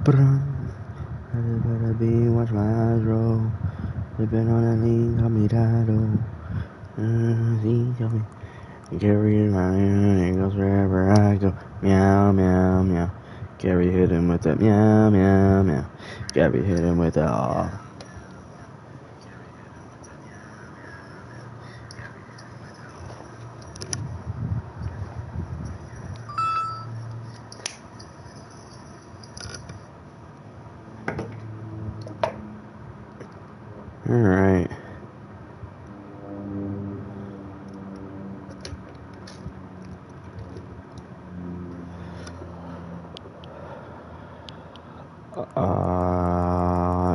Better be, watch my eyes roll. Living on that lean, call me title. He tell me, Gary around, he goes wherever I go. Meow, meow, meow. Gary hit him with that meow, meow, meow. Gary hit him with that aw. Alright.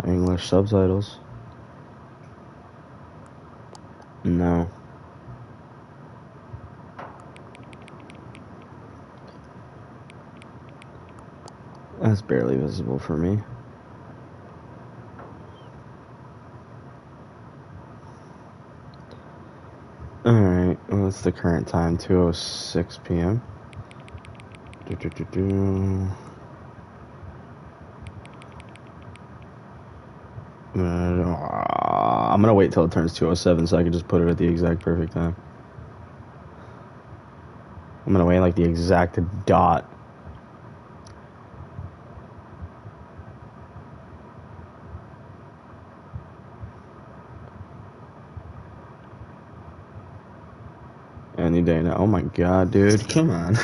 English subtitles. No. That's barely visible for me. Alright, what's the current time? 2:06 p.m. I'm gonna wait till it turns 2:07 so I can just put it at the exact perfect time. I'm gonna wait like the exact dot. Any day now. Oh my god, dude. Come on.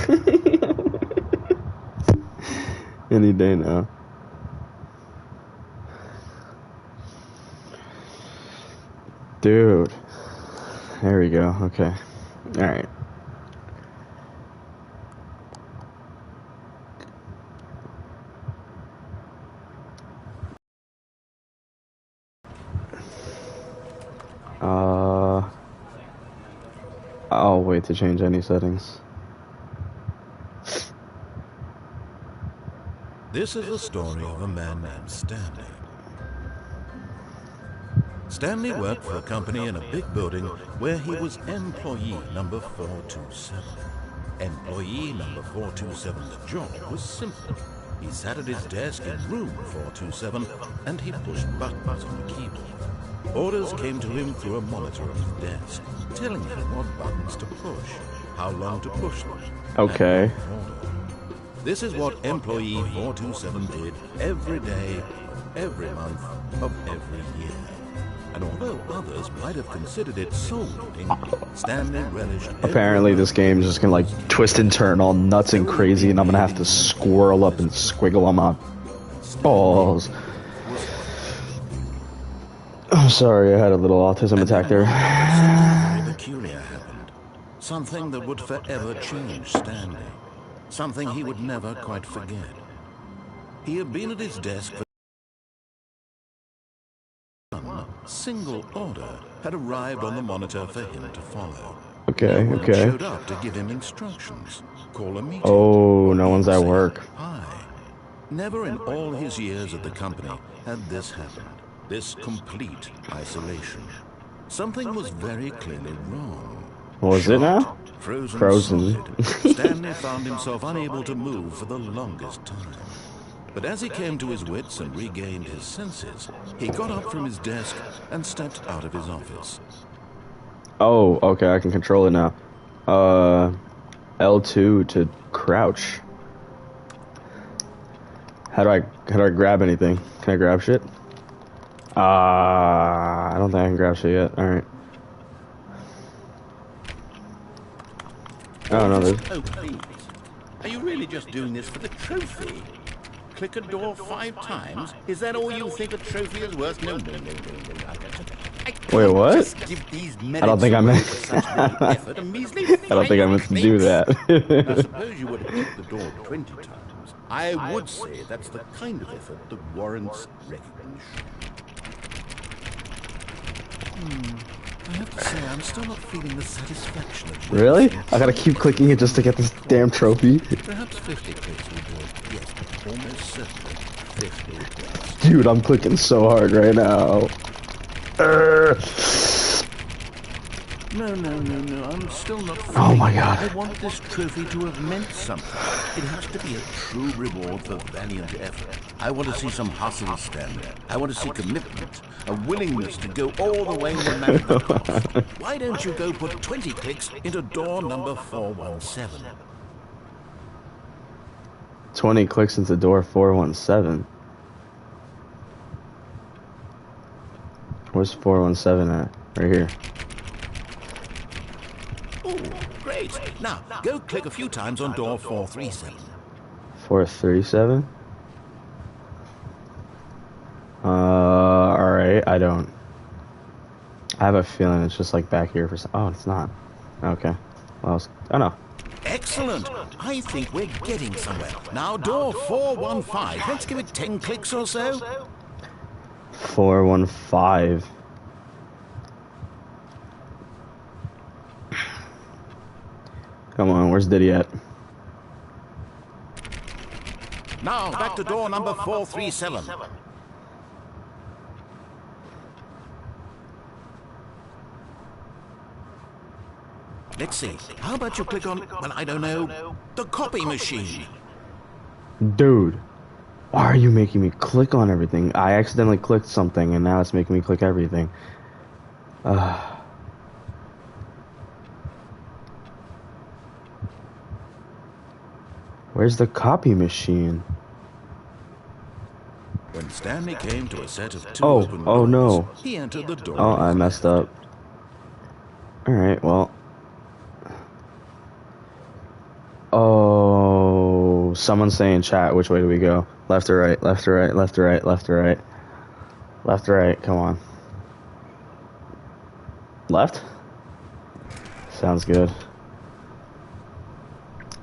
Any day now. Dude. There we go. Okay. Alright. I'll wait to change any settings. This is the story of a man named Stanley. Stanley worked for a company in a big building where he was employee number 427. Employee number 427's job was simple. He sat at his desk in room 427 and he pushed buttons on the keyboard. Orders came to him through a monitor on his desk, telling him what buttons to push, how long to push them. Okay. This is what employee 427 did every day, every month of every year. And although others might have considered it soul-eating, Stanley relished. Apparently this game is just gonna like twist and turn all nuts and crazy, and I'm gonna have to squirrel up and squiggle on my balls. I'm sorry, I had a little autism attack there. Something very peculiar happened. Something that would forever change Stanley. Something he would never quite forget. He had been at his desk for one single order had arrived on the monitor for him to follow. Okay, no one okay. showed up to give him instructions, call a meeting. Oh, no one's at work. Hi. Never in all his years at the company had this happened. This complete isolation. Something was very clearly wrong. What was it now? Frozen. Stanley found himself unable to move for the longest time. But as he came to his wits and regained his senses, he got up from his desk and stepped out of his office. Oh, okay, I can control it now. L2 to crouch. How do I grab anything? Can I grab shit? I don't think I can grab shit yet. Alright. Oh, no, there's... Oh, please. Are you really just doing this for the trophy? Click a door 5 times? Is that all you think a trophy is worth? No. Wait, what? I don't think I meant... I don't think I meant to do that. I suppose you would have clicked the door 20 times. I would say that's the kind of effort that warrants recognition. I have to say, I'm still not feeling the satisfaction of Really? I gotta keep clicking it just to get this damn trophy? Perhaps 50 clicks will do it. Yes, almost certainly 50 clicks. Dude, I'm clicking so hard right now. No, I'm still not feeling Oh my god. I want this trophy to have meant something. It has to be a true reward for valiant effort. I want to see some hustle, Stanley. I want to see commitment, a willingness to go all the way no matter the cost. Why don't you go put 20 clicks into door number 417? 20 clicks into door 417. Where's 417 at? Right here. Oh, great. Now, go click a few times on door 437. 437? Alright, I don't. I have a feeling it's just like back here for some. Oh, it's not. Okay. Well, oh no. Excellent. I think we're getting somewhere. Now, door 415. Let's give it 10 clicks or so. 415. Come on, where's Diddy at? Now, back to door number 437. Let's see. How about you click on, well, I don't know, the copy machine? Dude, why are you making me click on everything? I accidentally clicked something and now it's making me click everything. Where's the copy machine? When Stanley came to a set of two Oh, open oh doors, no. he entered the door. Oh, I messed up. Alright, well. Oh, someone's saying chat, which way do we go? Left or right, left or right, left or right, left or right. Left or right, come on. Left? Sounds good.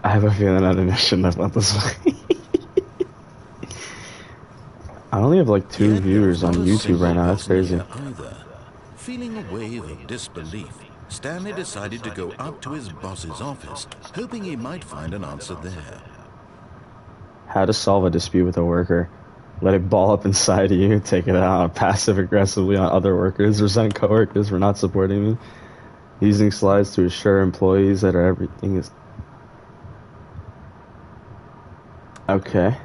I have a feeling I shouldn't have went this way. I only have like 2 viewers on YouTube right now, that's crazy. Feeling a wave of disbelief, Stanley decided to go up to his boss's office, hoping he might find an answer there. How to solve a dispute with a worker. Let it ball up inside of you, take it out passive-aggressively on other workers, resent coworkers for not supporting me. Using slides to assure employees that everything is... Okay.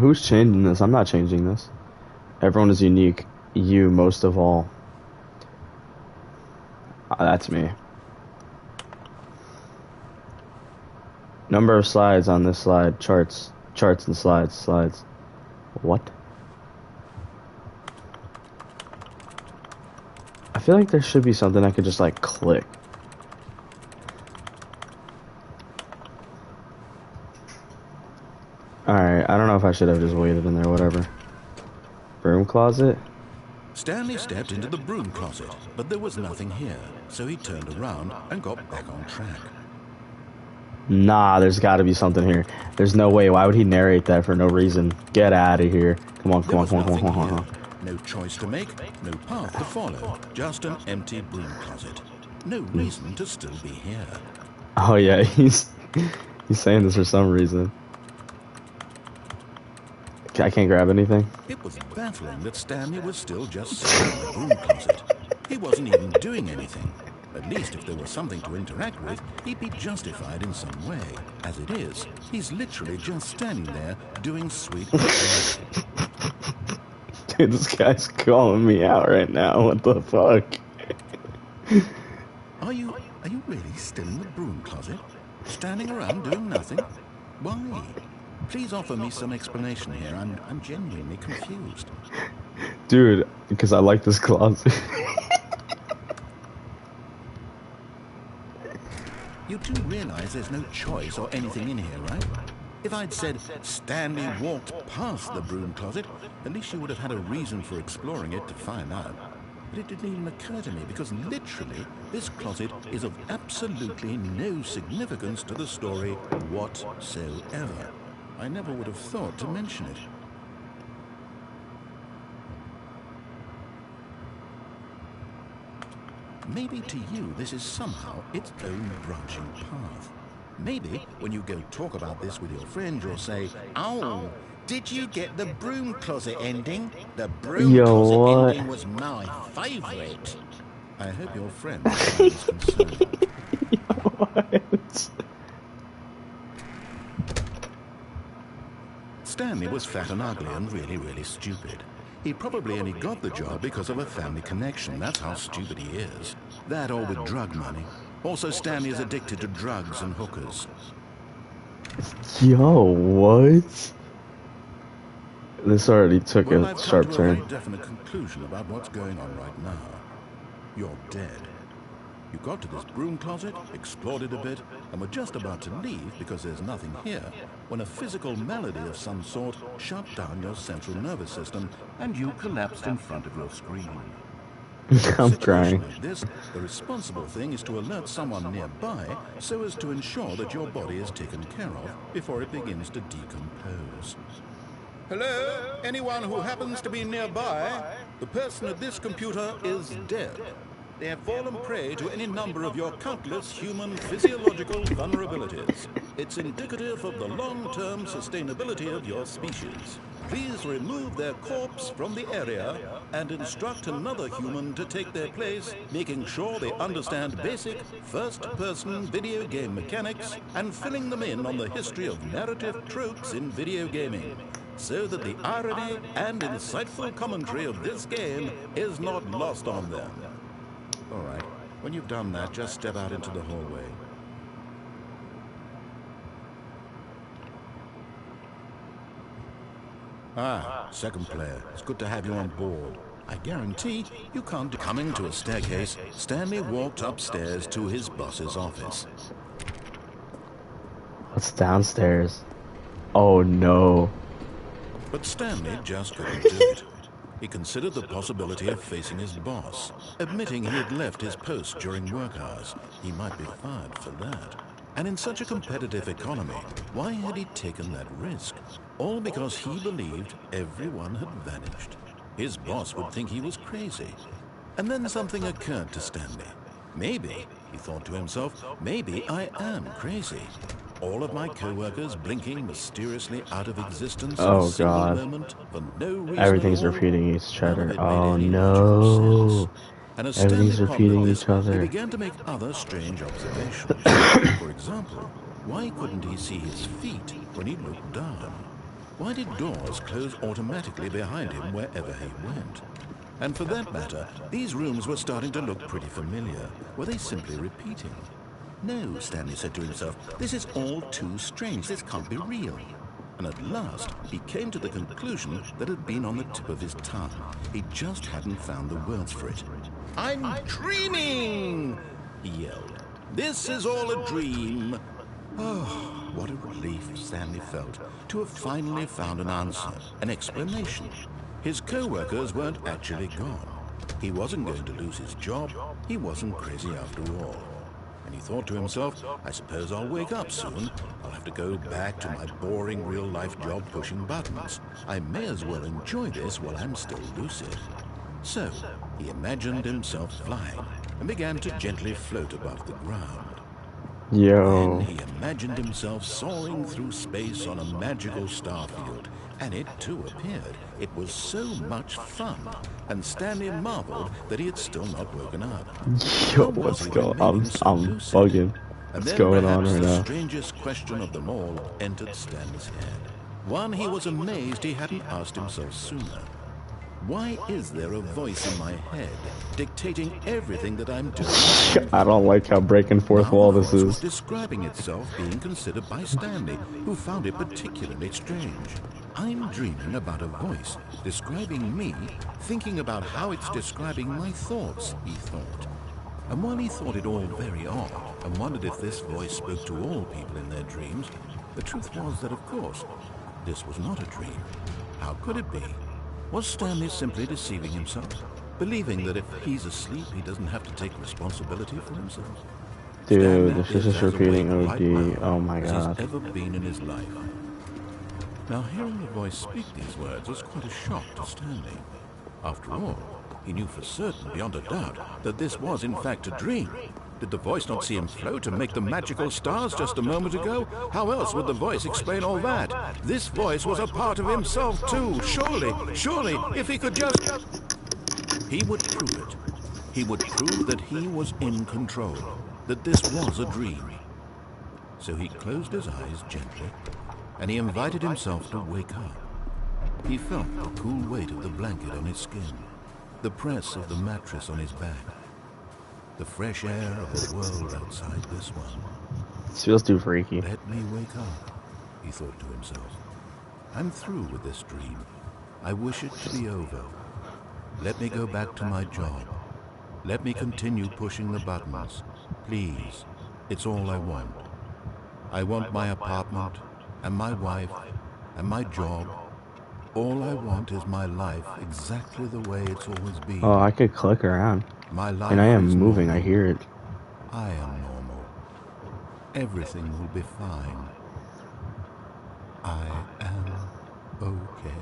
Who's changing this? I'm not changing this. Everyone is unique. You most of all. That's me. Number of slides on this slide. Charts. Charts and slides. Slides. What? I feel like there should be something I could just like click. Alright, I don't know if I should have just waited in there, whatever. Broom closet? Stanley stepped into the broom closet, but there was nothing here, so he turned around and got back on track. Nah, there's gotta be something here. There's no way. Why would he narrate that for no reason? Get out of here. Come on, come on, come on, come on, come on. No choice to make, no path to follow, just an empty broom closet. No reason to still be here. Oh yeah, he's saying this for some reason. I can't grab anything. It was baffling that Stanley was still just sitting in the broom closet. He wasn't even doing anything. At least if there was something to interact with, he'd be justified in some way. As it is, he's literally just standing there doing sweet work. Dude, this guy's calling me out right now. What the fuck? Are you really still in the broom closet? Standing around doing nothing? Why? Please offer me some explanation here. I'm genuinely confused. Dude, because I like this closet. You do realize there's no choice or anything in here, right? If I'd said Stanley walked past the broom closet, at least you would have had a reason for exploring it to find out. But it didn't even occur to me because literally this closet is of absolutely no significance to the story whatsoever. I never would have thought to mention it. Maybe to you this is somehow its own branching path. Maybe when you go talk about this with your friend, you'll say, "Oh, did you get the broom closet ending? The broom closet ending was my favorite." I hope your friend is concerned. What? Stanley was fat and ugly and really, really stupid. He probably only got the job because of a family connection. That's how stupid he is. That or with drug money. Also, Stanley is addicted to drugs and hookers. Yo, what? This already took Well, a I've come sharp to a turn. very definite conclusion about what's going on right now. You're dead. You got to this broom closet, explored it a bit, and were just about to leave because there's nothing here, when a physical malady of some sort shut down your central nervous system, and you collapsed in front of your screen. I'm crying. Like this, the responsible thing is to alert someone nearby so as to ensure that your body is taken care of before it begins to decompose. Hello? Anyone who happens to be nearby? The person at this computer is dead. They have fallen prey to any number of your countless human physiological vulnerabilities. It's indicative of the long-term sustainability of your species. Please remove their corpse from the area and instruct another human to take their place, making sure they understand basic first-person video game mechanics and filling them in on the history of narrative tropes in video gaming, so that the irony and insightful commentary of this game is not lost on them. All right, when you've done that, just step out into the hallway. Ah, second player. It's good to have you on board. I guarantee you can't do... Coming to a staircase, Stanley walked upstairs to his boss's office. What's downstairs? Oh no. But Stanley just couldn't do it. He considered the possibility of facing his boss, admitting he had left his post during work hours. He might be fired for that. And in such a competitive economy, why had he taken that risk? All because he believed everyone had vanished. His boss would think he was crazy. And then something occurred to Stanley. Maybe, he thought to himself, maybe I am crazy. All of my co-workers blinking mysteriously out of existence in a single moment for no reason. Everything's repeating each other. Oh no. And as Everything's Stanley repeating pondered each this, other. he began to make other strange observations. For example, why couldn't he see his feet when he looked down? Why did doors close automatically behind him wherever he went? And for that matter, these rooms were starting to look pretty familiar. Were they simply repeating? No, Stanley said to himself, this is all too strange. This can't be real. And at last, he came to the conclusion that had been on the tip of his tongue. He just hadn't found the words for it. I'm dreaming, he yelled. This is all a dream. Oh, what a relief Stanley felt to have finally found an answer, an explanation. His co-workers weren't actually gone. He wasn't going to lose his job. He wasn't crazy after all. And he thought to himself, I suppose I'll wake up soon. I'll have to go back to my boring real-life job pushing buttons. I may as well enjoy this while I'm still lucid. So, he imagined himself flying and began to gently float above the ground. Yo. Then he imagined himself soaring through space on a magical starfield, and it too appeared. It was so much fun, and Stanley marveled that he had still not woken up. Yo, what's going on? I'm bugging. What's going on right the now? strangest question of them all entered Stanley's head. One he was amazed he hadn't asked himself sooner. Why is there a voice in my head dictating everything that I'm doing? I don't like how break and forth wall this The voice was is. describing itself being considered by Stanley, who found it particularly strange. I'm dreaming about a voice describing me, thinking about how it's describing my thoughts, he thought. And while he thought it all very odd, and wondered if this voice spoke to all people in their dreams, the truth was that, of course, this was not a dream. How could it be? Was Stanley simply deceiving himself, believing that if he's asleep, he doesn't have to take responsibility for himself? Dude, this is just as repeating awake right OD. now Oh my as god. he's ever been in his life. Now, hearing the voice speak these words was quite a shock to Stanley. After all, he knew for certain, beyond a doubt, that this was in fact a dream. Did the voice not see him float and make the magical stars just a moment ago? How else would the voice explain all that? This voice was a part of himself too. Surely, if he could just... He would prove it. He would prove that he was in control, that this was a dream. So he closed his eyes gently and he invited himself to wake up. He felt the cool weight of the blanket on his skin, the press of the mattress on his back, the fresh air of the world outside this one. This feels too freaky. Let me wake up, he thought to himself. I'm through with this dream. I wish it to be over. Let me go back to my job. Let me continue pushing the buttons. Please, it's all I want. I want my apartment, and my wife, and my job. All I want is my life exactly the way it's always been. Oh, I could click around. My life And I am is moving, normal. I hear it. I am normal. Everything will be fine. I am okay.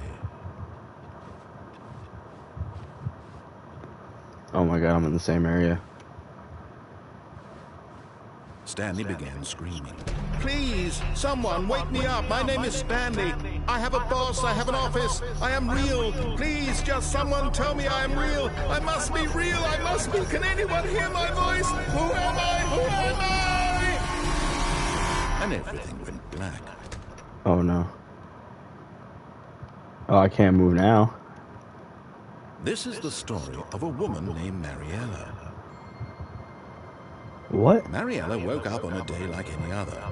Oh my god, I'm in the same area. Stanley began screaming. Please, someone, wake me up. My name is Stanley. I have a boss. I have an office. I am real. Please, just someone tell me I am real. I must be real. I must be. Can anyone hear my voice? Who am I? Who am I? And everything went black. Oh no. Oh, I can't move now. This is the story of a woman named Mariella. What? Mariella woke up on a day like any other.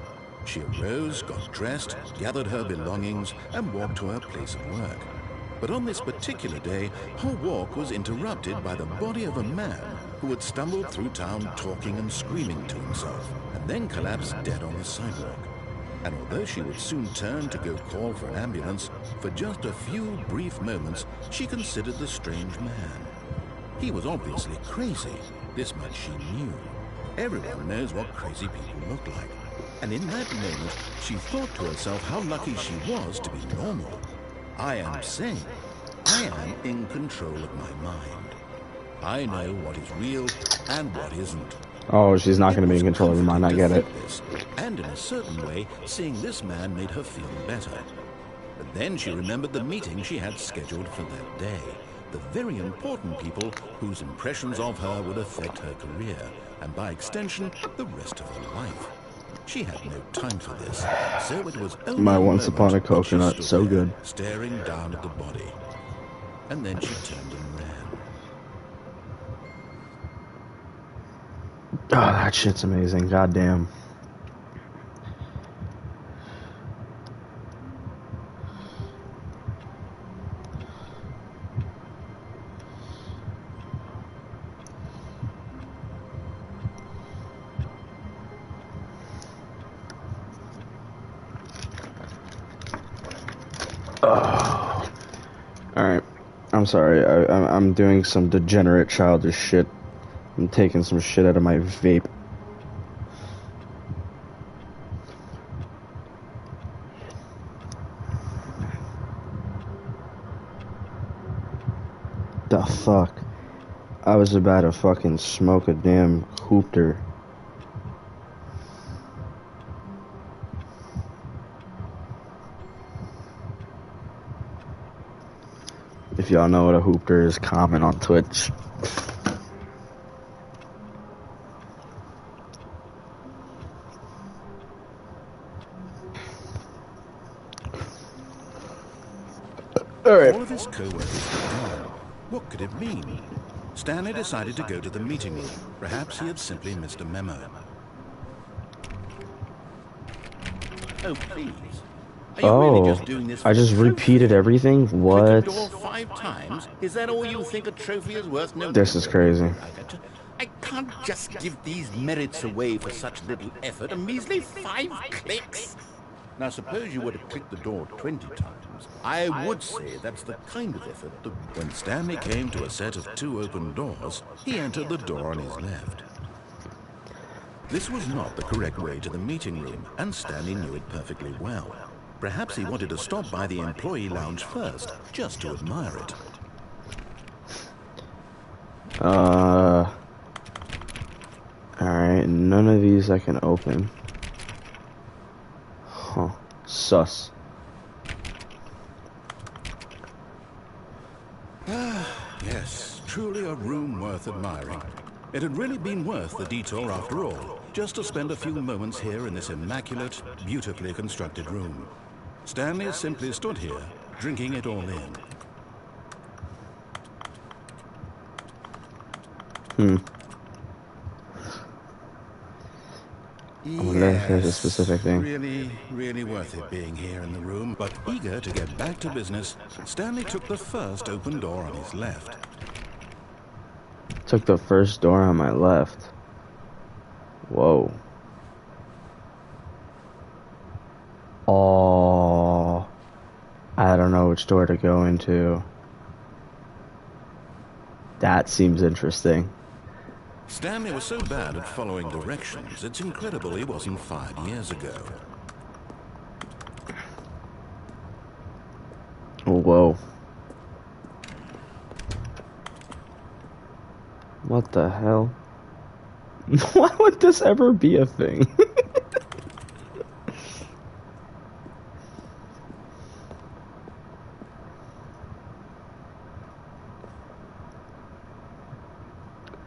She arose, got dressed, gathered her belongings, and walked to her place of work. But on this particular day, her walk was interrupted by the body of a man who had stumbled through town talking and screaming to himself, and then collapsed dead on the sidewalk. And although she would soon turn to go call for an ambulance, for just a few brief moments, she considered the strange man. He was obviously crazy. This much she knew. Everyone knows what crazy people look like. And in that moment, she thought to herself how lucky she was to be normal. I am sane. I am in control of my mind. I know what is real and what isn't. Oh, she's not going to be in control of her mind, I get it. And in a certain way, seeing this man made her feel better. But then she remembered the meeting she had scheduled for that day. The very important people whose impressions of her would affect her career, and by extension, the rest of her life. She had no time for this, so it was only My a once upon a moment that she coconut, stood so there, good. staring down at the body. And then she turned and ran. Oh, that shit's amazing. Goddamn. Oh. Alright. I'm sorry. I'm doing some degenerate childish shit. I'm taking some shit out of my vape. The fuck? I was about to fucking smoke a damn hoopter. If y'all know what a hoopter is, comment on Twitch. Alright. All of his co-workers were gone. What could it mean? Stanley decided to go to the meeting room. Perhaps he had simply missed a memo. Oh, please. Are you really just doing this for I just a trophy? repeated everything? Click What? the door 5 times? Is that all you think a trophy is worth? No, This is crazy. I can't just give these merits away for such little effort. A measly 5 clicks. Now, suppose you were to click the door 20 times. I would say that's the kind of effort that... When Stanley came to a set of 2 open doors, he entered the door on his left. This was not the correct way to the meeting room, and Stanley knew it perfectly well. Perhaps he wanted to stop by the employee lounge first, just to admire it. Alright, none of these I can open. Huh. Sus. Yes, truly a room worth admiring. It had really been worth the detour after all, just to spend a few moments here in this immaculate, beautifully constructed room. Stanley simply stood here, drinking it all in. I wonder if there's a specific thing. Really worth it being here in the room. But eager to get back to business, Stanley took the first open door on his left. Took the first door on my left. Whoa. Oh. I don't know which door to go into. That seems interesting. Stanley was so bad at following directions, it's incredible he wasn't fired years ago. Oh, whoa. What the hell? Why would this ever be a thing?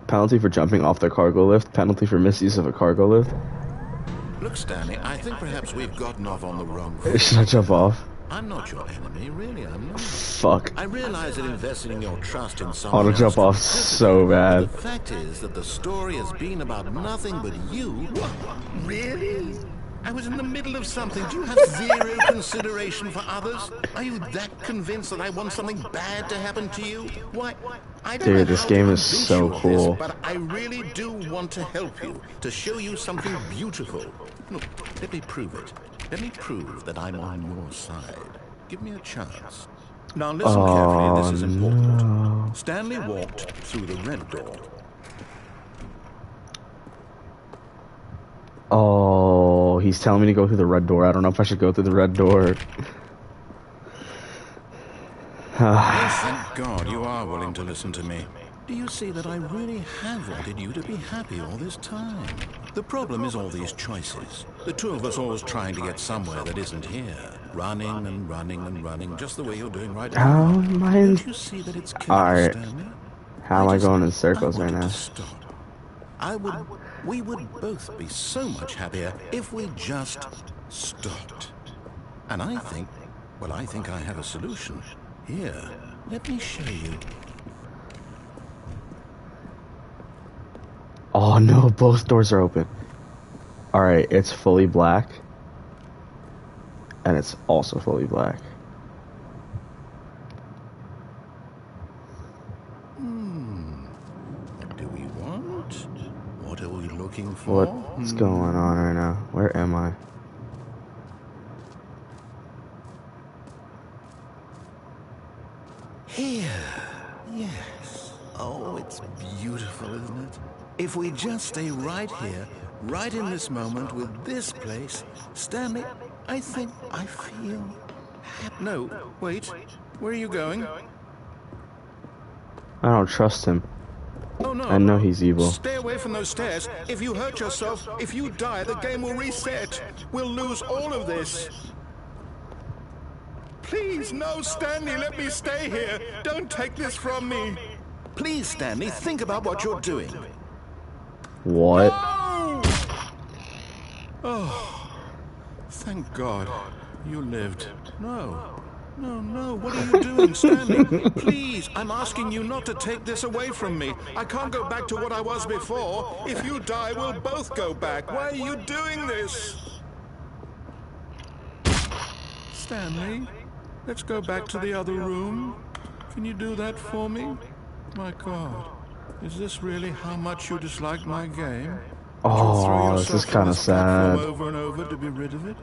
Penalty for jumping off the cargo lift. Penalty for misuse of a cargo lift. Look, Stanley, I think perhaps we've gotten off on the wrong foot. Should I jump off? I'm not your enemy, really, I'm not. Fuck. I realize that investing your trust in I someone want to jump off so bad. The fact is that the story has been about nothing but you. Really? I was in the middle of something. Do you have zero consideration for others? Are you that convinced that I want something bad to happen to you? Why, I don't know. Dude, this game is so cool. But I really do want to help you, to show you something beautiful. Look, let me prove it. Let me prove that I'm on your side. Give me a chance. Now listen carefully, this is important. No. Stanley walked through the red door. Oh, he's telling me to go through the red door. I don't know if I should go through the red door. Yes, thank God you are willing to listen to me. Do you see that I really have wanted you to be happy all this time? The problem is all these choices. The two of us always trying to get somewhere that isn't here. Running and running and running, just the way you're doing right now. How am I in... Don't you see that it's killing Alright. Stanley? How am I going in circles right now? We would both be so much happier if we just stopped. And I think I have a solution. Here, let me show you. Oh no, both doors are open. Alright, it's fully black. And it's also fully black. What do we want? What are we looking for? What's going on right now? Where am I? Here. Yes. Oh, it's beautiful, isn't it? If we just stay right here, right in this moment with this place, Stanley, I think I feel happy. No, wait. Where are you going? I don't trust him. Oh no. I know he's evil. Stay away from those stairs. If you hurt yourself, if you die, the game will reset. We'll lose all of this. Please, no, Stanley, let me stay here. Don't take this from me. Please, Stanley, think about what you're doing. What? No! Oh, thank God you lived. No, what are you doing, Stanley? Please, I'm asking you not to take this away from me. I can't go back to what I was before. If you die, we'll both go back. Why are you doing this? Stanley, let's go back to the other room. Can you do that for me? My God, is this really how much you dislike my game? Oh, this is kind of sad. Over and over to be rid of it?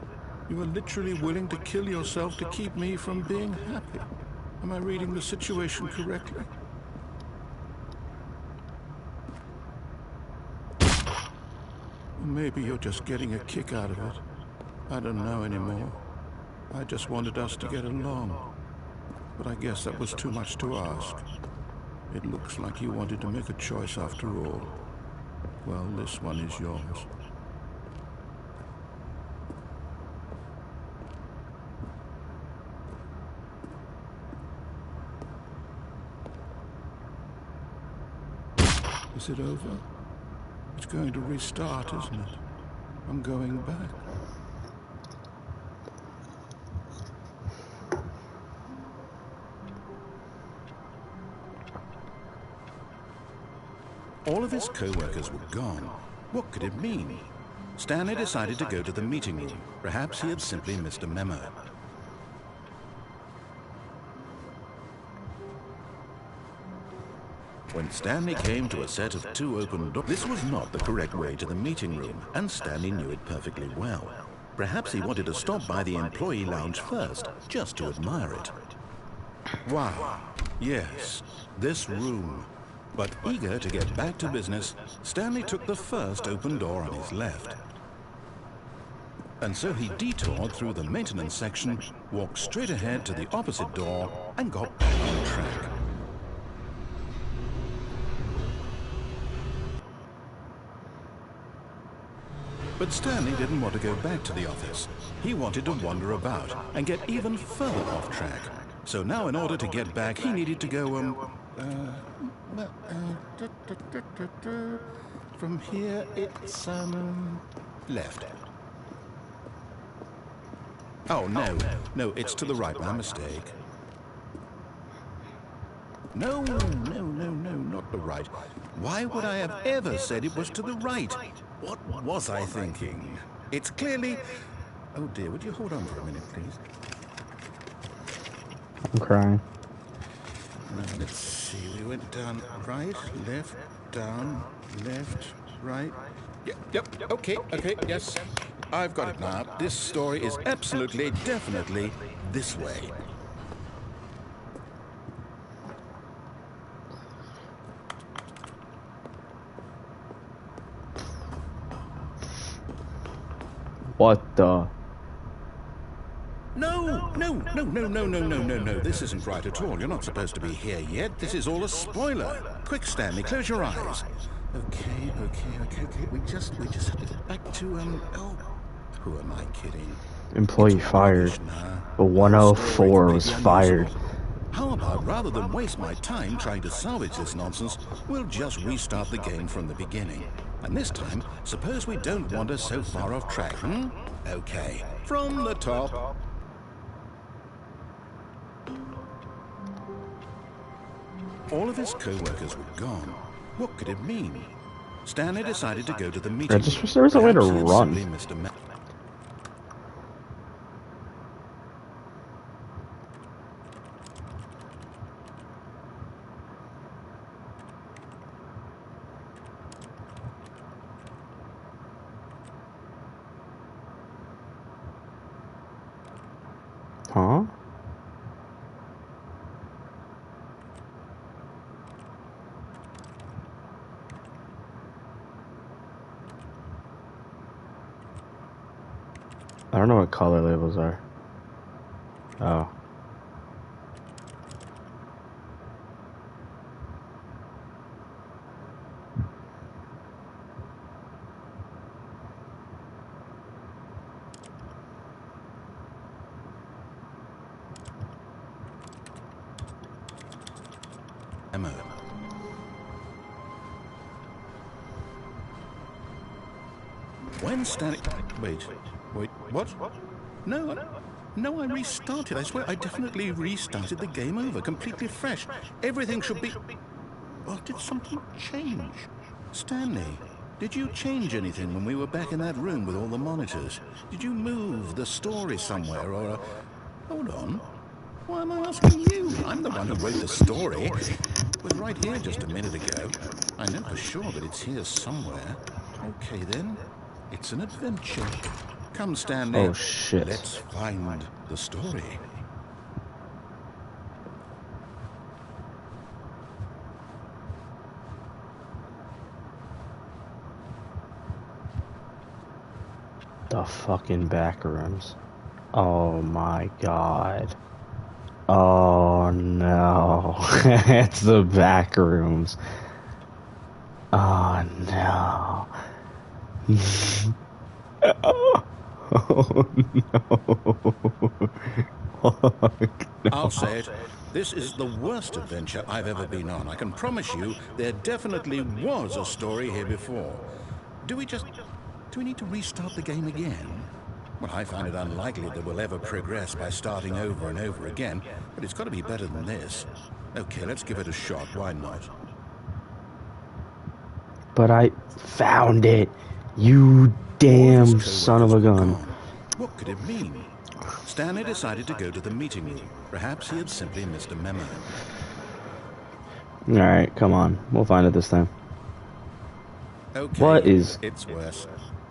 You were literally willing to kill yourself to keep me from being happy. Am I reading the situation correctly? Maybe you're just getting a kick out of it. I don't know anymore. I just wanted us to get along. But I guess that was too much to ask. It looks like you wanted to make a choice after all. Well, this one is yours. Is it over? It's going to restart, isn't it? I'm going back. All of his co-workers were gone. What could it mean? Stanley decided to go to the meeting room. Perhaps he had simply missed a memo. When Stanley came to a set of 2 open doors, this was not the correct way to the meeting room, and Stanley knew it perfectly well. Perhaps he wanted to stop by the employee lounge first, just to admire it. Wow, yes, this room. But eager to get back to business, Stanley took the first open door on his left. And so he detoured through the maintenance section, walked straight ahead to the opposite door, and got back on track. But Stanley didn't want to go back to the office. He wanted to wander about and get even further off track. So now in order to get back, he needed to go, from here it's, left. Oh, no, it's to the right, my mistake. No, not the right. Why would I have ever said it was to the right? What was I thinking? It's clearly... Oh dear, would you hold on for a minute, please? I'm crying. Let's see, we went down right, left, down, left, right. Yep, okay, yes. I've got it now. This story is absolutely, definitely this way. What the? No. This isn't right at all. You're not supposed to be here yet. This is all a spoiler. Quick, Stanley, close your eyes. Okay. We just have to get back to, oh, who am I kidding? Employee fired. The 104 was fired. How about, rather than waste my time trying to salvage this nonsense, we'll just restart the game from the beginning. And this time, suppose we don't wander so far off track, Okay, from the top. All of his co-workers were gone. What could it mean? Stanley decided to go to the meeting. I just wish there was a way to run. Huh? I don't know what color labels are. Oh. Emma. When Stanley... Wait, what? No, I restarted. I swear I definitely restarted the game over, completely fresh. Everything should be... Well, did something change? Stanley, did you change anything when we were back in that room with all the monitors? Did you move the story somewhere, or... Hold on. Why am I asking you? I'm the one who wrote the story. It was right here just a minute ago. I know for sure that it's here somewhere. Okay, then. It's an adventure. Come, Stanley. Oh, shit. Let's find the story. The fucking back rooms. Oh my god. Oh no. It's the back rooms. Oh no. Oh no. Fuck, no. I'll say it. This is the worst adventure I've ever been on. I can promise you there definitely was a story here before. Do we need to restart the game again? Well, I find it unlikely that we'll ever progress by starting over and over again, but it's got to be better than this. Okay, let's give it a shot. Why not? But I found it. You All of damn his son of a co-workers were gun. gone. What could it mean? Stanley decided to go to the meeting room. Perhaps he had simply missed a memo. Alright, come on. We'll find it this time. Okay, What is... it's worse.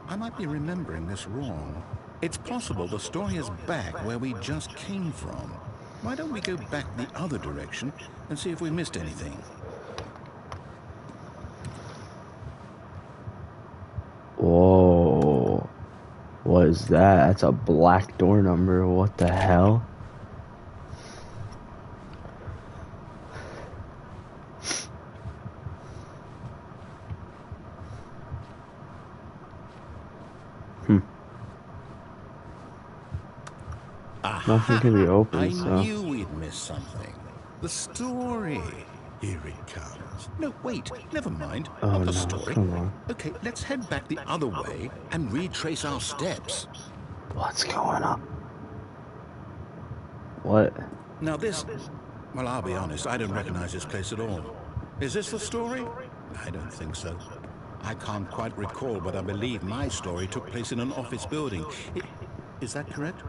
I might be remembering this wrong. It's possible the story is back where we just came from. Why don't we go back the other direction and see if we missed anything? Whoa. What is that? That's a black door number. What the hell? Nothing can be opened, I so... knew we'd missed something. The story. Here it comes. No, wait, never mind. Oh, Not the no, story. come on. Okay, let's head back the other way and retrace our steps. What's going on? What? Now this... Well, I'll be honest, I don't recognize this place at all. Is this the story? I don't think so. I can't quite recall, but I believe my story took place in an office building. Is that correct?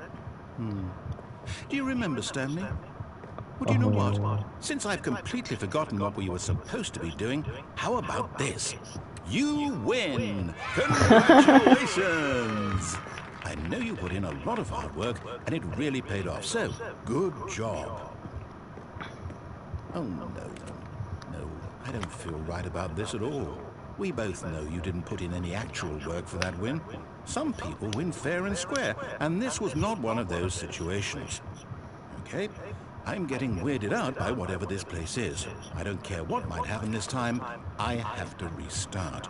Do you remember, Stanley? Well, do you know what? Since I've completely forgotten what we were supposed to be doing, how about this? You win! Congratulations! I know you put in a lot of hard work, and it really paid off, so good job. Oh, no, I don't feel right about this at all. We both know you didn't put in any actual work for that win. Some people win fair and square, and this was not one of those situations. Okay? I'm getting weirded out by whatever this place is. I don't care what might happen this time. I have to restart.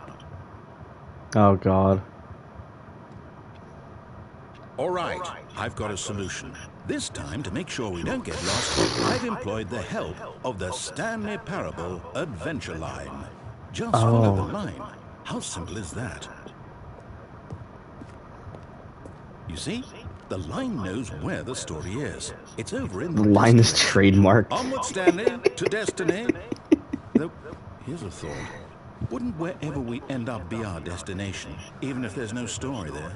Oh, God. All right, I've got a solution. This time, to make sure we don't get lost, I've employed the help of the Stanley Parable Adventure Line. Just follow the line. How simple is that? You see? The line knows where the story is. It's over in the line is destination. trademarked. Onward, Stanley, to destiny. Though, here's a thought. Wouldn't wherever we end up be our destination, even if there's no story there?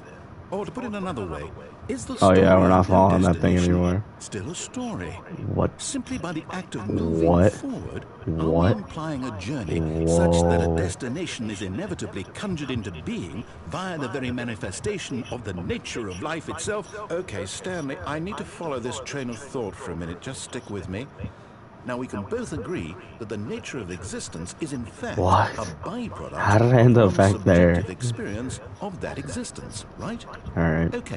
Or to put it another way, is the story we're not of no following that thing destination anymore. still a story? What? Simply by the act of moving What? forward, are What? we implying a journey such that a destination is inevitably conjured into being via the very manifestation of the nature of life itself? Okay, Stanley, I need to follow this train of thought for a minute. Just stick with me. Now, we can both agree that the nature of existence is in fact What? a byproduct How did I end of up back one's there? subjective experience of that existence, right? Alright. Okay.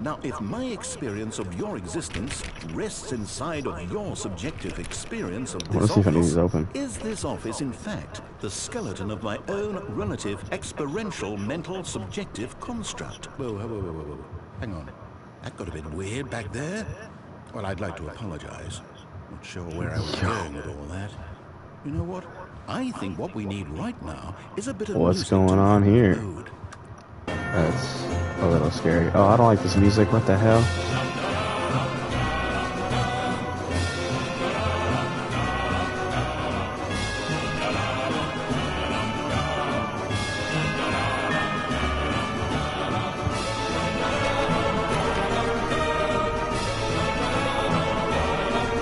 Now, if my experience of your existence rests inside of your subjective experience of Let's this see if any of office, these open. is this office, in fact, the skeleton of my own relative experiential mental subjective construct? Whoa. Hang on. That got a bit weird back there. Well, I'd like to apologize. Not sure where I was going with all that. You know what? I think what we need right now is a bit of What's music going to on lighten the here? mood. That's a little scary. Oh, I don't like this music. What the hell?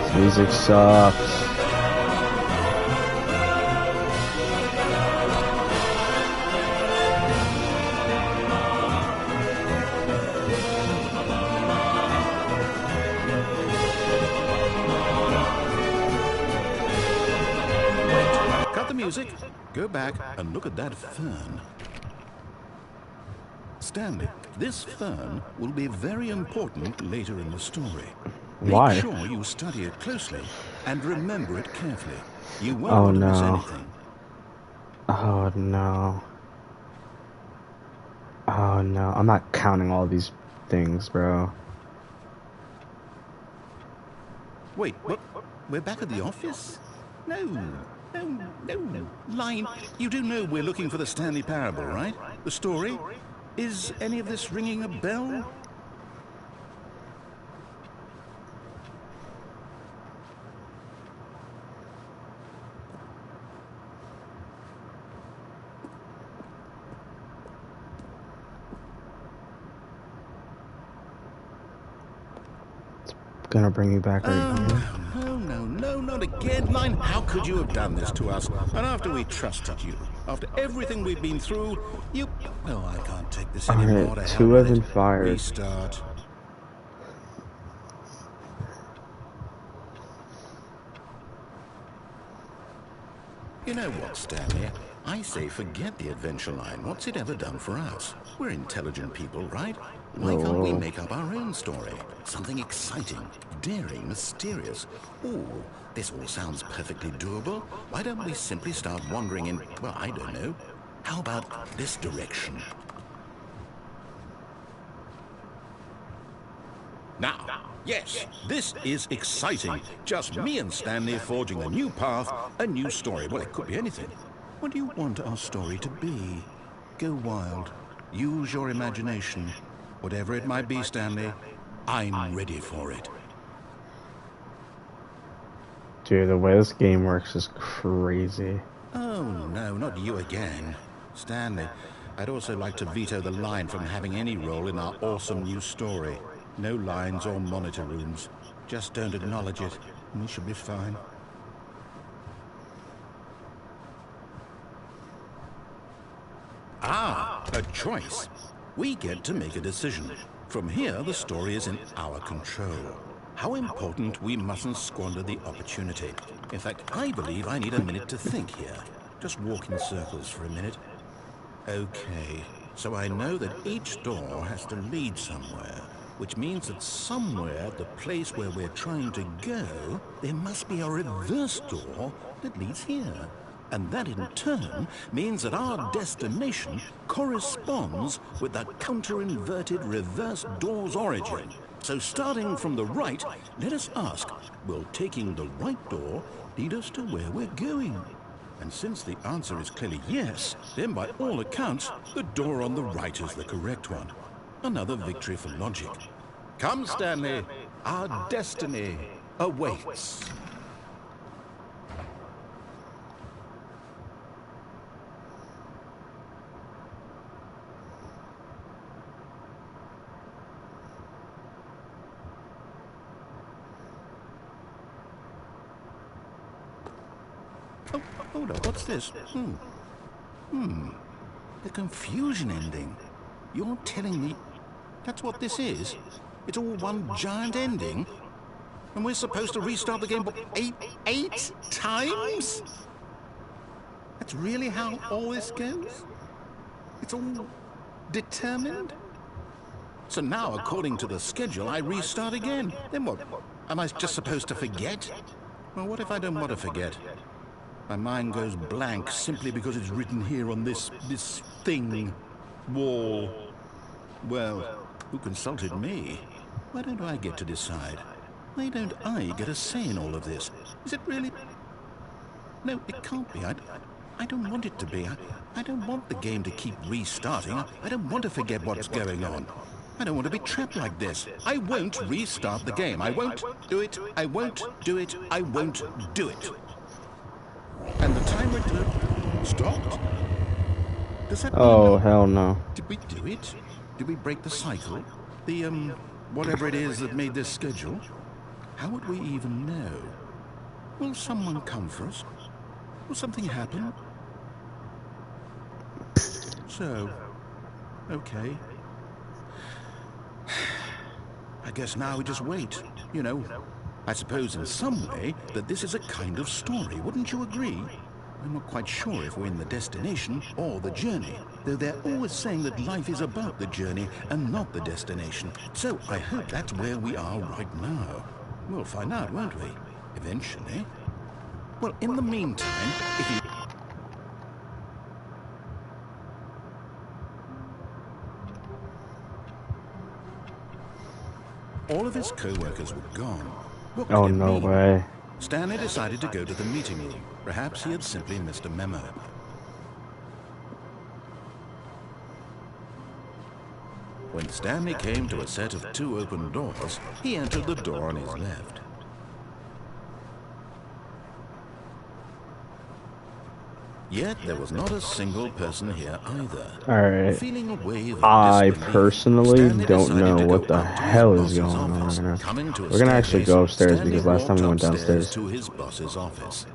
This music sucks. Cut the music, go back and look at that fern. Stanley, this fern will be very important later in the story. Why? Make sure you study it closely and remember it carefully. You won't Oh, want to miss no. anything. Oh, no. Oh, no. I'm not counting all these things, bro. Wait, what? We're back at the office? No. Line, you do know we're looking for the Stanley Parable, right? The story? Is any of this ringing a bell? gonna bring you back right here. No, not again, Line. How could you have done this to us? And after we trusted you, after everything we've been through, you... Oh, I can't take this anymore. To Alright, hell 2 with have been it. fired. Restart. You know what, Stanley? I say forget the adventure line. What's it ever done for us? We're intelligent people, right? Why can't we make up our own story? Something exciting, daring, mysterious. Ooh, this all sounds perfectly doable. Why don't we simply start wandering in, well, I don't know. How about this direction? Now, yes, this is exciting. Just me and Stanley forging a new path, a new story. Well, it could be anything. What do you want our story to be? Go wild. Use your imagination. Whatever it might be, Stanley, I'm ready for it. Dude, the way this game works is crazy. Oh, no, not you again. Stanley, I'd also like to veto the line from having any role in our awesome new story. No lines or monitor rooms. Just don't acknowledge it, and we should be fine. Ah, a choice. We get to make a decision. From here, the story is in our control. How important, we mustn't squander the opportunity. In fact, I believe I need a minute to think here. Just walk in circles for a minute. Okay, so I know that each door has to lead somewhere, which means that somewhere at the place where we're trying to go, there must be a reverse door that leads here. And that in turn means that our destination corresponds with the counter-inverted reverse door's origin. So starting from the right, let us ask, will taking the right door lead us to where we're going? And since the answer is clearly yes, then by all accounts, the door on the right is the correct one. Another victory for logic. Come, Stanley, our destiny awaits. Oh, hold on, what's this? The confusion ending. You're telling me that's what this is? It's all one giant ending? And we're supposed to restart the game, what, eight times? That's really how all this goes? It's all determined? So now, according to the schedule, I restart again. Then what? Am I just supposed to forget? Well, what if I don't want to forget? My mind goes blank simply because it's written here on this thing, wall. Well, who consulted me? Why don't I get to decide? Why don't I get a say in all of this? Is it really? No, it can't be. I don't want it to be. I don't want the game to keep restarting. I don't want to forget what's going on. I don't want to be trapped like this. I won't restart the game. I won't do it. I won't do it. I won't do it. And the timer stopped? Does that mean... Oh, hell no. Did we do it? Did we break the cycle? The, whatever it is that made this schedule? How would we even know? Will someone come for us? Will something happen? So, okay. I guess now we just wait, you know. I suppose in some way that this is a kind of story, wouldn't you agree? I'm not quite sure if we're in the destination or the journey, though they're always saying that life is about the journey and not the destination. So I hope that's where we are right now. We'll find out, won't we? Eventually. Well, in the meantime, if you... All of his co-workers were gone. What Oh, could it no mean? way. Stanley decided to go to the meeting room. Perhaps he had simply missed a memo. When Stanley came to a set of 2 open doors, he entered the door on his left. Yet there was not a single person here either. Alright. Feeling a wave of I disbelief, personally Stanley don't decided know to what go the up to his hell is boss's going on office. right now. Coming to a We're gonna actually go upstairs Stanley because last time we went walked downstairs. upstairs to his boss's office.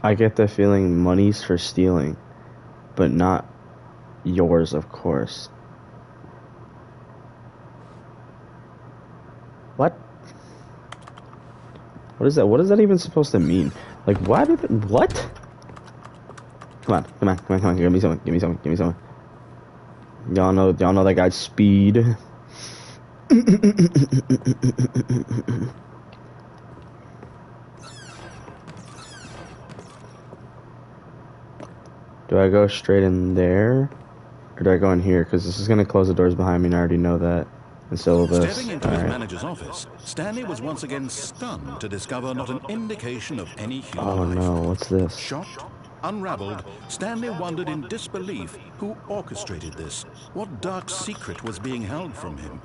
I get the feeling money's for stealing, but not yours, of course. What? What is that? What is that even supposed to mean? Like, why did it, what? Come on, come on, come on, come on, give me something, give me something, give me something. Y'all know that guy's speed. Do I go straight in there? Or do I go in here? Because this is going to close the doors behind me and I already know that. And so will this. Stepping into his manager's office, Stanley was once again stunned to discover not an indication of any human life. Oh no, what's this? Shocked, unraveled, Stanley wondered in disbelief who orchestrated this. What dark secret was being held from him?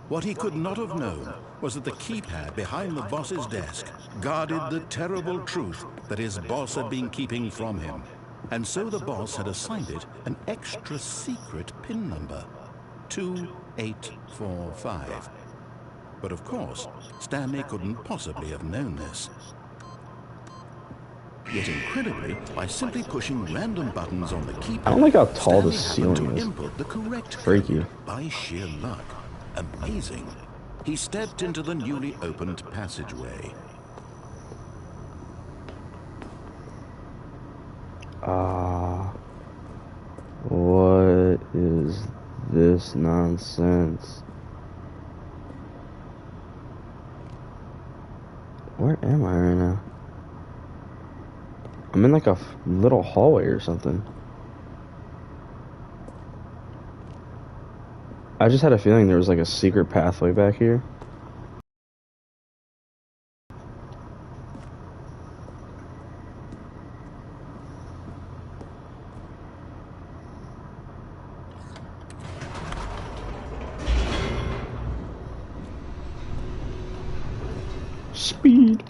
What he could not have known was that the keypad behind the boss's desk guarded the terrible truth that his boss had been keeping from him. And so the boss had assigned it an extra secret PIN number, 2845. But of course, Stanley couldn't possibly have known this. Yet incredibly, by simply pushing random buttons on the keypad, I don't like how tall the Stanley happened ceiling to is. input the correct Freaky. code by sheer luck. Amazing. He stepped into the newly opened passageway. What is this nonsense? Where am I right now? I'm in like a little hallway or something. I just had a feeling there was like a secret pathway back here. Speed.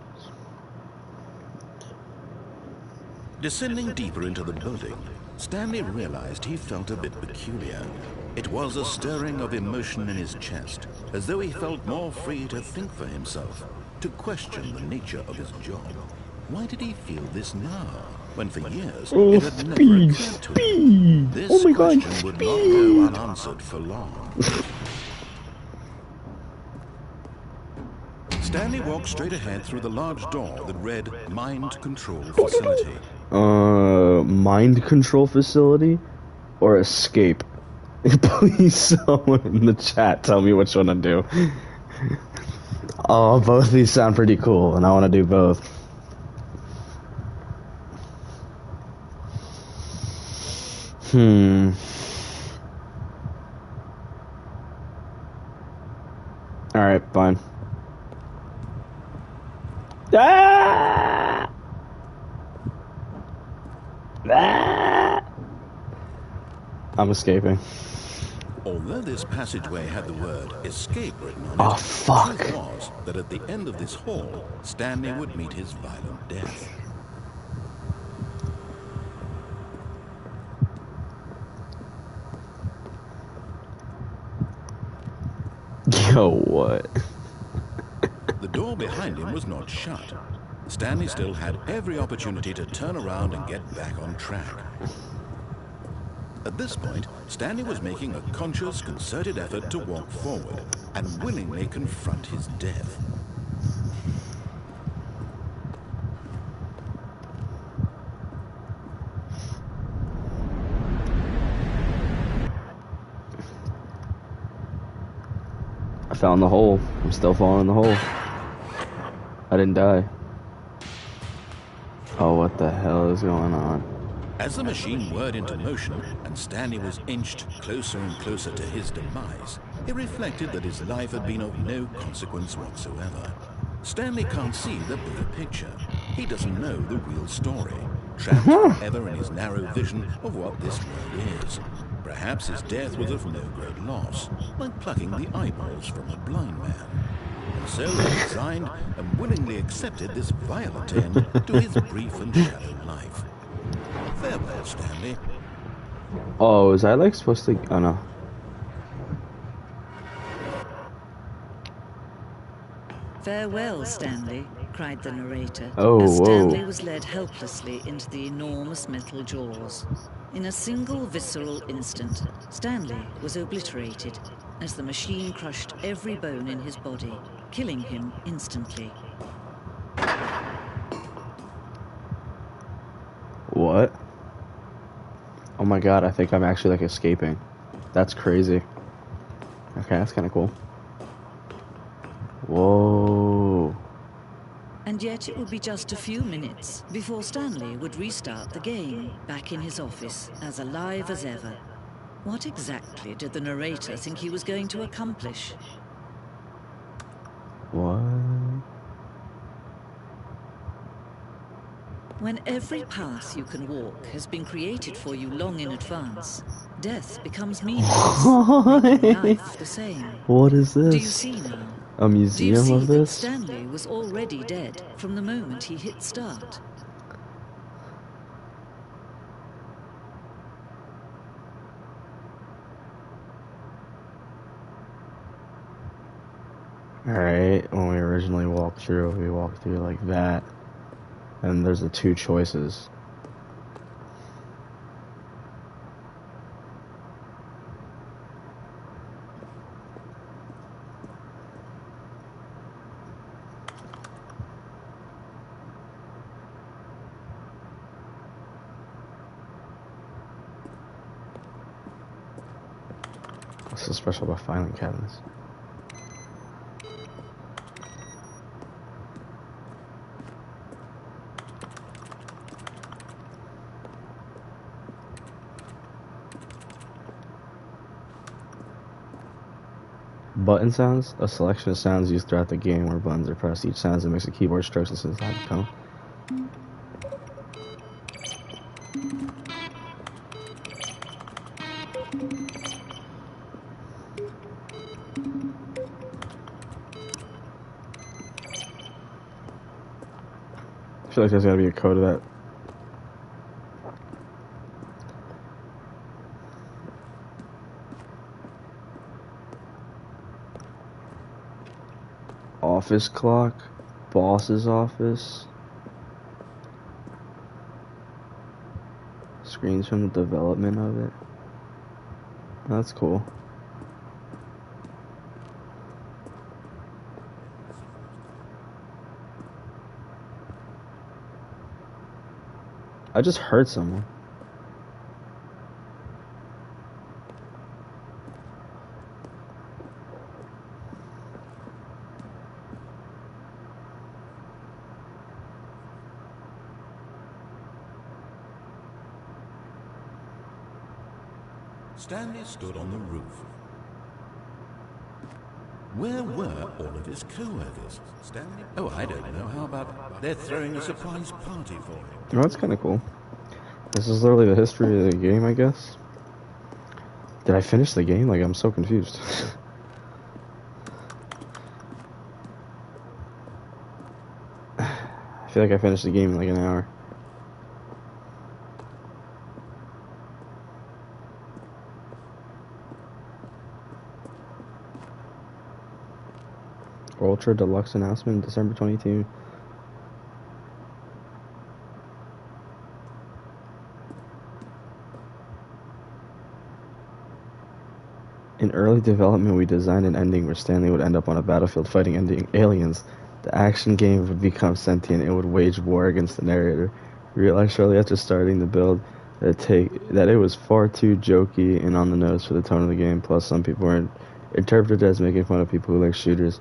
Descending deeper into the building, Stanley realized he felt a bit peculiar. It was a stirring of emotion in his chest, as though he felt more free to think for himself, to question the nature of his job. Why did he feel this now, when for years it had never occurred to him? This Oh my God, question would not go unanswered for long. Stanley walked straight ahead through the large door that read Mind Control Facility. Mind control facility or escape? Please, someone in the chat tell me which one to do. Oh, both of these sound pretty cool, and I want to do both. Alright, fine. Ah! Ah! I'm escaping. Although this passageway had the word escape written on it, Oh, fuck. the truth was that at the end of this hall, Stanley would meet his violent death. Yo, what? The door behind him was not shut. Stanley still had every opportunity to turn around and get back on track. At this point, Stanley was making a conscious, concerted effort to walk forward and willingly confront his death. I fell in the hole. I'm still falling in the hole. I didn't die. Oh, what the hell is going on? As the machine whirred into motion and Stanley was inched closer and closer to his demise, it reflected that his life had been of no consequence whatsoever. Stanley can't see the bigger picture. He doesn't know the real story, trapped forever in his narrow vision of what this world is. Perhaps his death was of no great loss, like plucking the eyeballs from a blind man. And so he resigned and willingly accepted this violent end to his brief and shallow life. Farewell, Stanley. Oh, is I like supposed to? Oh no. Farewell, Stanley, cried the narrator, Oh, as Stanley whoa. was led helplessly into the enormous metal jaws. In a single visceral instant, Stanley was obliterated as the machine crushed every bone in his body, killing him instantly. What? Oh my god, I think I'm actually like escaping. That's crazy. Okay, that's kind of cool. Whoa. And yet it would be just a few minutes before Stanley would restart the game, back in his office, as alive as ever. What exactly did the narrator think he was going to accomplish? What? When every path you can walk has been created for you long in advance, death becomes meaningless, making life the same. What is this? Do you see now? A Do you museum see of that this? Stanley was already dead from the moment he hit start? Alright, when we originally walked through, we walked through like that. And there's the two choices. What's so special about filing cabinets? Button sounds? A selection of sounds used throughout the game where buttons are pressed. Each sound is a mix of keyboard strokes and synthesizer tone. I feel like there's gotta be a code of that. Office clock, boss's office, screens from the development of it. That's cool. I just heard someone. Stanley stood on the roof. Where were all of his co-workers? Stanley? Oh, I don't know. How about they're throwing a surprise party for him? Oh, that's kind of cool. This is literally the history of the game, I guess. Did I finish the game? Like, I'm so confused. I feel like I finished the game in like an hour. Ultra Deluxe announcement, December 22. In early development, we designed an ending where Stanley would end up on a battlefield fighting aliens. The action game would become sentient and would wage war against the narrator. We realized shortly after starting the build that it was far too jokey and on the nose for the tone of the game. Plus, some people were interpreted as making fun of people who like shooters,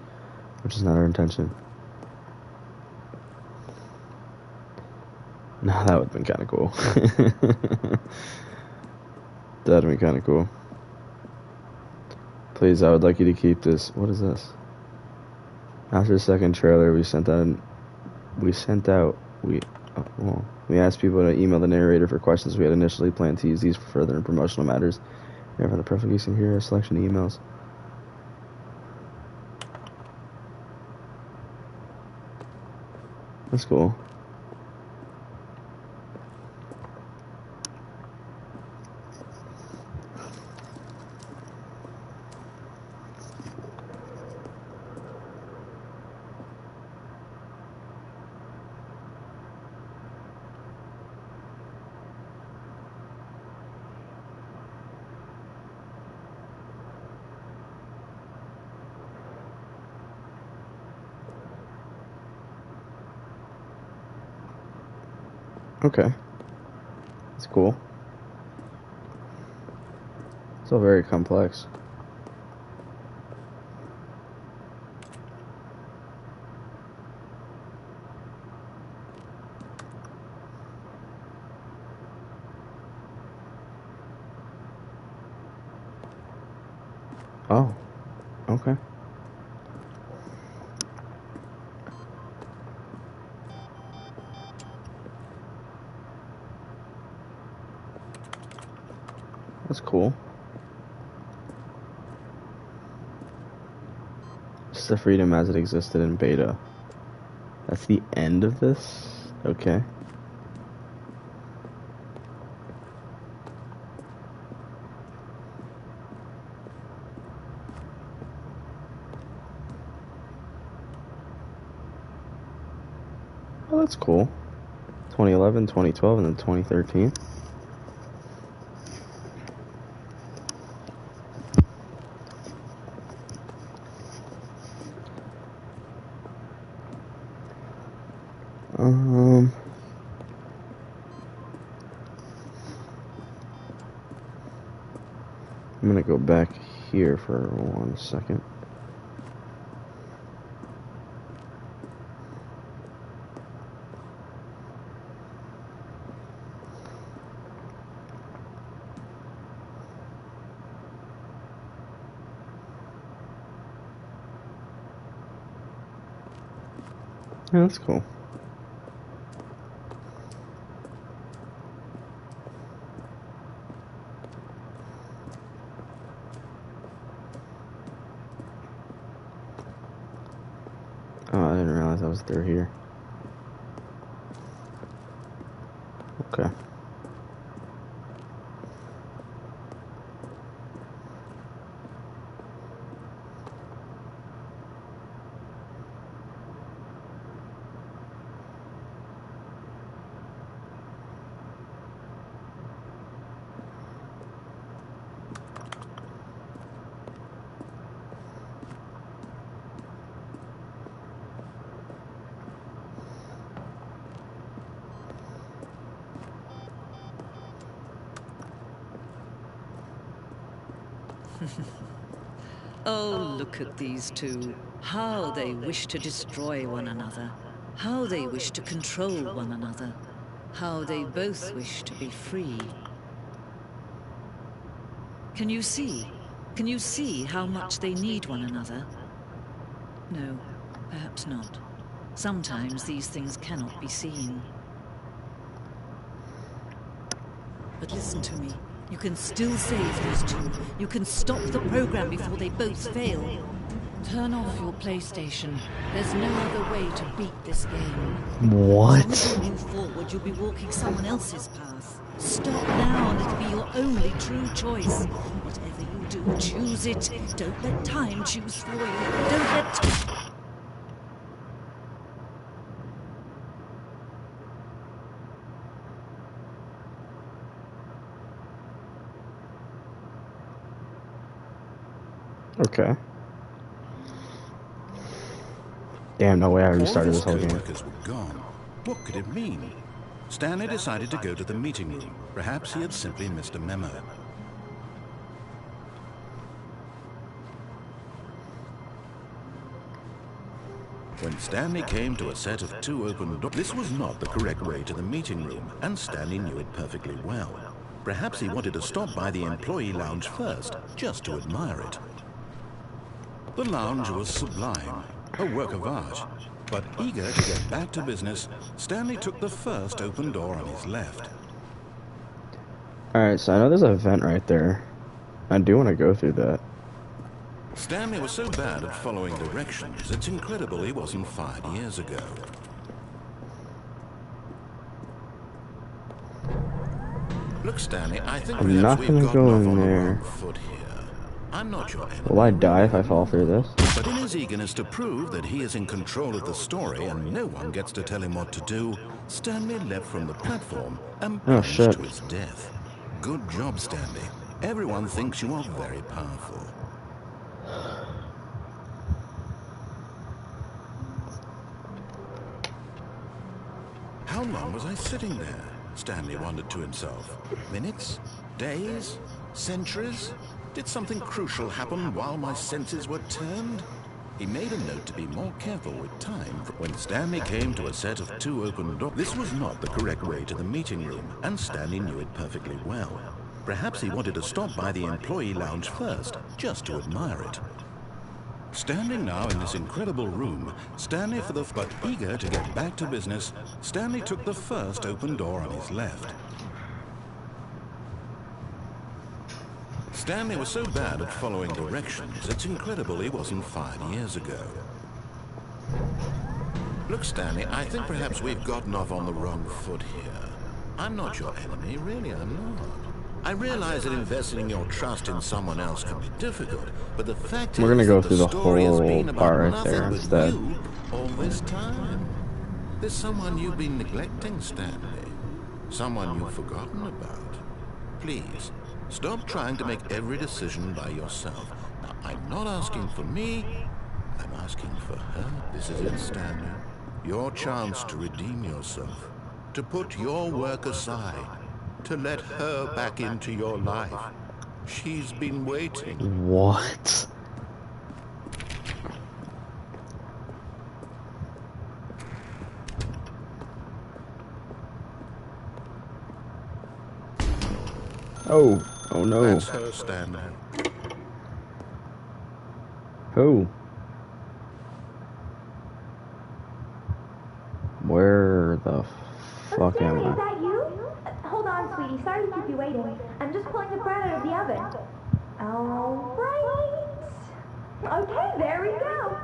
which is not our intention. Nah, that would have been kind of cool. That would have been kind of cool. Please, I would like you to keep this. What is this? After the second trailer, we asked people to email the narrator for questions. We had initially planned to use these for further promotional matters. We have the perfect use in here, a selection of emails. That's cool. Okay. That's cool. It's all very complex. Oh. Okay. That's cool. Just the freedom as it existed in beta. That's the end of this? Okay. Oh, that's cool. 2011, 2012, and then 2013. I'm gonna go back here for 1 second. Yeah, that's cool. Oh, I didn't realize I was through here. Okay. Oh, look at these two. How they wish to destroy one another. How they wish to control one another. How they both wish to be free. Can you see? Can you see how much they need one another? No, perhaps not. Sometimes these things cannot be seen. But listen to me. You can still save these two. You can stop the program before they both fail. Turn off your PlayStation. There's no other way to beat this game. What? As long as you move forward, you'll be walking someone else's path. Stop now and it'll be your only true choice. Whatever you do, choose it. Don't let time choose for you. Don't let... Okay. Damn, no way I restarted this All whole of his game. co-workers were gone. What could it mean? Stanley decided to go to the meeting room. Perhaps he had simply missed a memo. When Stanley came to a set of 2 open doors, this was not the correct way to the meeting room, and Stanley knew it perfectly well. Perhaps he wanted to stop by the employee lounge first, just to admire it. The lounge was sublime, a work of art. But eager to get back to business, Stanley took the first open door on his left. Alright, so I know there's a vent right there. I do want to go through that. Stanley was so bad at following directions, it's incredible he wasn't fired years ago. Look, Stanley, I think I'm perhaps not we've gonna gotten go off in on the there. wrong foot here. I'm not your enemy. Will I die if I fall through this? But in his eagerness to prove that he is in control of the story and no one gets to tell him what to do, Stanley leapt from the platform and Oh, plunged shit. to his death. Good job, Stanley. Everyone thinks you are very powerful. How long was I sitting there? Stanley wondered to himself. Minutes? Days? Centuries? Did something crucial happen while my senses were turned? He made a note to be more careful with time. When Stanley came to a set of 2 open doors, this was not the correct way to the meeting room, and Stanley knew it perfectly well. Perhaps he wanted to stop by the employee lounge first, just to admire it. Standing now in this incredible room, but eager to get back to business, Stanley took the first open door on his left. Stanley was so bad at following directions, it's incredible he wasn't fired years ago. Look, Stanley, I think perhaps we've gotten off on the wrong foot here. I'm not your enemy, really, I'm not. I realize that investing your trust in someone else can be difficult, but the fact We're gonna is go that through the story has whole been about part right nothing there but instead. you all this time. There's someone you've been neglecting, Stanley. Someone you've forgotten about. Please, stop trying to make every decision by yourself. Now, I'm not asking for me, I'm asking for her. This is it, Stanley. Your chance to redeem yourself. To put your work aside. To let her back into your life. She's been waiting. What? Oh no. That's her, Stanley. Who? Where the fuck am Stanley, is I? that you? Hold on, sweetie. Sorry to keep you waiting. I'm just pulling the bread out of the oven. All right. Okay, there we go.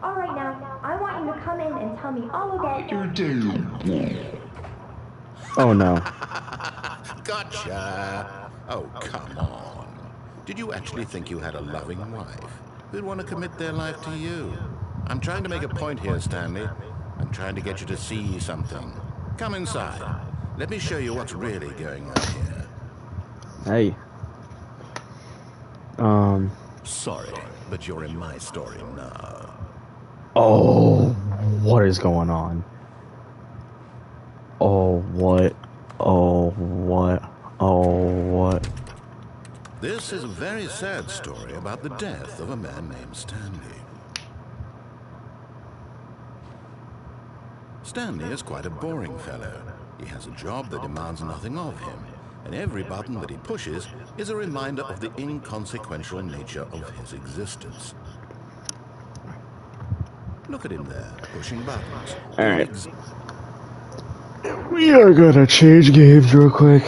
All right, now, I want you to come in and tell me all about your day. Oh no. Gotcha. Oh, come on. Did you actually think you had a loving wife who'd want to commit their life to you? I'm trying to make a point here, Stanley. I'm trying to get you to see something. Come inside. Let me show you what's really going on here. Hey. Sorry, but you're in my story now. Oh, what is going on? Oh, what? Oh, what? Oh, what? This is a very sad story about the death of a man named Stanley. Stanley is quite a boring fellow. He has a job that demands nothing of him, and every button that he pushes is a reminder of the inconsequential nature of his existence. Look at him there, pushing buttons. Alright. We are gonna change games real quick.